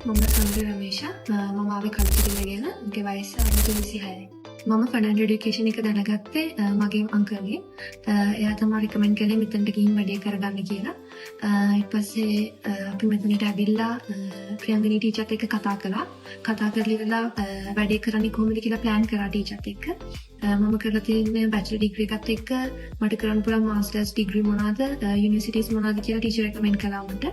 මම සඳ රමේෂ මම ආවේ කලුතරියගෙන මගේ වයස 26යි. මම ෆයිනල් එඩියුකේෂන් එක දැනගත්තේ මගේ අංකල්ගෙන්. එයා තමයි රිකමෙන්ඩ් කළේ මෙතනට ගිහින් වැඩේ කරගන්න කියලා. ඊට පස්සේ අපි මෙතනට ඇවිල්ලා ප්‍රියංගනී ටීචර්ත් එක්ක කතා කළා. කතා කරලා වැඩේ කරන්නේ කොහොමද කියලා ප්ලෑන් කරා ටීචර්ත් එක්ක. මම කරලා තියෙන බැචලර් ඩිග්‍රී එකත් එක්ක මට කරන්න පුළුවන් මාස්ටර්ස් ඩිග්‍රී මොනවාද යුනිවර්සිටිස් මොනවාද කියලා ටීචර් රෙකමෙන්ඩ් කළා මට.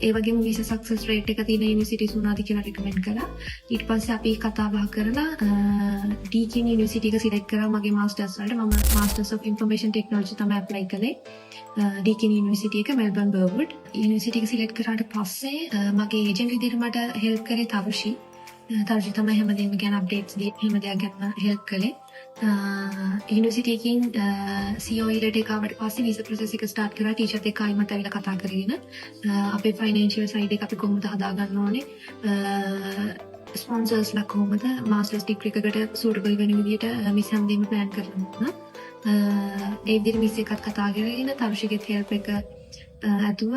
ඒ වගේම වීසා සක්සස් රේට් එක තියෙන යුනිවර්සිටිස් මොනවාද කියලා රෙකමෙන්ඩ් කළා. ඊට පස්සේ අපි කතා බහ කරලා ඩීකින් යුනිවර්සිටි එක සිලෙක්ට් කරා මගේ මාස්ටර්ස් වලට. මම මාස්ටර්ස් ඔෆ් ඉන්ෆර්මේෂන් ටෙක්නොලොජි තමයි ඇප්ලයි කළේ. ඩීකින් යුනිවර්සිටි එක මෙල්බර්න් බර්වුඩ්. යුනිවර්සිටි එක සිලෙක්ට් කරාට පස්සේ මගේ ඒජන්ට් විදිහට මට හෙල්ප් කරේ තරුෂි. තරුෂි තමයි හැමදේම ගැන අප්ඩේට්ස් දී හැම දෙයක් ගැන හෙල්ප් කළේ. යුනිවර්සිටි එකකින් COE ලෙටර් එක ආවට පස්සේ වීසා ප්‍රොසෙස් එක ස්ටාර්ට් කරා ටීචර්ත් එක්ක ආයිමත් ඇවිල්ලා කතා කරගෙන අපේ ෆයිනෑන්ෂියල් සයිඩ් එක අපි කොහොමද හදාගන්න ඕනේ ස්පොන්සර්ස්ලා කොහොමද මාස්ටර්ස් ඩිග්‍රී එකකට සූටබල් වෙන විදිහට මිස් හැමදේම ප්ලෑන් කරලා ඒ විදිහට මිස් එකත් කතා කරගෙන තරුෂිගෙත් හෙල්ප් එක ඇතුව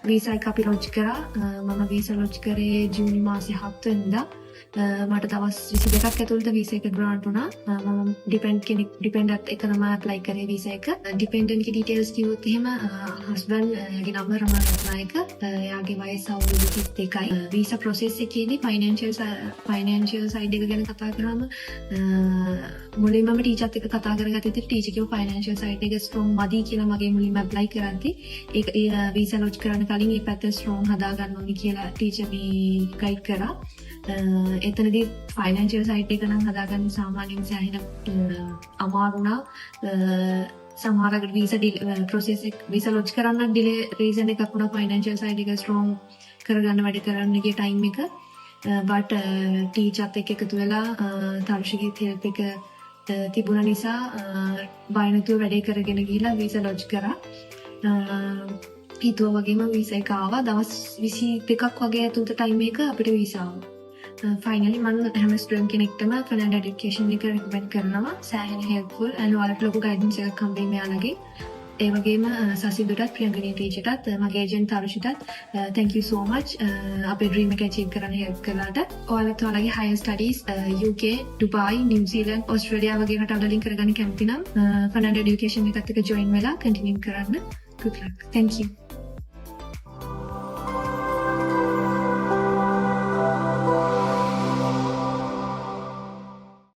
වීසා එක අපි ලොන්ච් කරා. මම වීසා ලොන්ච් කරේ ජූනි මාසේ 7 වෙනිදා. මට දවස් 22ක් ඇතුළත වීසා එක ග්‍රාන්ට් වුණා. මම ඩිපෙන්ඩන්ට් එක තමයි ඇප්ලයි කරේ වීසා එක. ඩිපෙන්ඩන්ට් ගේ ඩීටේල්ස් කිව්වොත් එහෙම හස්බන්ඩ් ගේ නම රමනායක. එයාගේ වයස අවුරුදු 32යි. වීසා ප්‍රොසෙස් එකේදී ෆයිනෑන්ෂියල් සයිඩ් එක ගැන කතා කරාම මුලින්ම මම ටීචර්ත් එක්ක කතා කරගත්තේ ටීචර් කිව්ව ෆයිනෑන්ෂියල් සයිඩ් එක ස්ට්‍රෝං මදි කියලා මගේ මුලින්ම ඇප්ලයි කරද්දී ඒක වීසා ලොන්ච් කරන්න කලින් ඒ පැත්ත ස්ට්‍රෝං හදාගන්න ඕනේ කියලා ටීචර් මේ ගයිඩ් කරා. එතනදී ෆයිනෑන්ෂියල් සයිට් එක නම් හදාගන්න සාමාන්‍යයෙන් සෑහෙන අමාරු වුණා. සමහරකට වීසා ලොන්ච් කරන්න ඩිලේ රීසන් එකක් වුණා ෆයිනෑන්ෂියල් සයිට් එක ස්ට්‍රෝං කරගන්න වැඩ කරන්න ගිය ටයිම් එක. බට් ටීචර්ත් එක්ක එකතු වෙලා තරුෂිගේ හෙල්ප් එක තිබුණ නිසා බය නැතුව වැඩේ කරගෙන ගිහිල්ලා වීසා ලොන්ච් කරා. හිතුවා වගේම වීසා එක ආවා. දවස් 22ක් වගේ ඇතුළත ටයිම් එක අපිට වීසා ආවා. ෆයිනලි මම හැම ස්ටුඩන්ට් කෙනෙක්ටම ෆයිනල් එඩියුකේෂන් එක රෙකමෙන්ඩ් කරනවා. සෑහෙන හෙල්ප්ෆුල් and ඔයාලට ලොකු ගයිඩන්ස් එකක් හම්බෙයි මෙයාලගේ. ඒ වගේම සසිදුටත් ප්‍රියංගනී ටීචර්ටත් මගේ ඒජන්ට් තරුෂිටත් thank you so much අපේ ඩ්‍රීම් එක අචීව් කරන්න හෙල්ප් කළාට. ඔයාලත් ඔයාලගේ higher studies UK, Dubai, New Zealand, Australia වගේ රටවල ලින්ක් කරගන්න කැමති නම් ෆයිනල් එඩියුකේෂන් එකත් එක්ක join වෙලා continue කරන්න. Good luck. Thank you.